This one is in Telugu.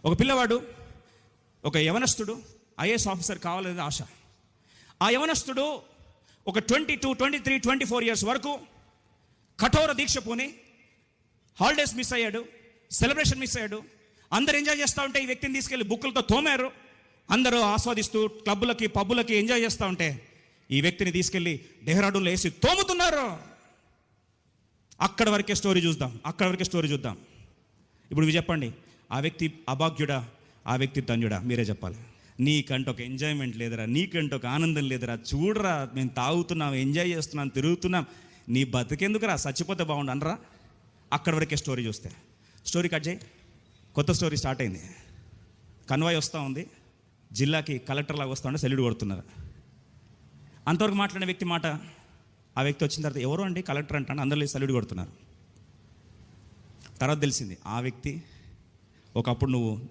ఒక పిల్లవాడు, ఒక యవనస్తుడు ఐఏఎస్ ఆఫీసర్ కావాలనేది ఆశ. ఆ యవనస్తుడు ఒక 22, 23, 24 ఇయర్స్ వరకు కఠోర దీక్ష పూని హాలిడేస్ మిస్ అయ్యాడు, సెలబ్రేషన్ మిస్ అయ్యాడు. అందరు ఎంజాయ్ చేస్తూ ఉంటే ఈ వ్యక్తిని తీసుకెళ్ళి బుక్కులతో తోమారు. అందరూ ఆస్వాదిస్తూ క్లబ్బులకి పబ్బులకి ఎంజాయ్ చేస్తూ ఉంటే ఈ వ్యక్తిని తీసుకెళ్ళి డెహ్రాడూన్లో వేసి తోముతున్నారు. అక్కడ వరకే స్టోరీ చూద్దాం. ఇప్పుడు మీరు చెప్పండి, ఆ వ్యక్తి అభాగ్యుడా, ఆ వ్యక్తి ధన్యుడా? మీరే చెప్పాలి. నీకంటే ఒక ఎంజాయ్మెంట్ లేదురా, నీకంటే ఒక ఆనందం లేదురా, చూడరా మేము తాగుతున్నాం, ఎంజాయ్ చేస్తున్నాం, తిరుగుతున్నాం, నీ బతికెందుకురా, చచ్చిపోతే బాగుండు అనరా? అక్కడ వరకే స్టోరీ చూస్తే. స్టోరీ కట్ చేయి, కొత్త స్టోరీ స్టార్ట్ అయింది. కన్వాయ్ వస్తూ ఉంది, జిల్లాకి కలెక్టర్ లాగా వస్తూ ఉంటే సెల్యూట్ కొడుతున్నారు. అంతవరకు మాట్లాడిన వ్యక్తి మాట, ఆ వ్యక్తి వచ్చిన తర్వాత ఎవరు అండి కలెక్టర్ అంటాను, అందరిలో సెల్యూట్ కొడుతున్నారు. తర్వాత తెలిసింది ఆ వ్యక్తి ఒకప్పుడు నువ్వు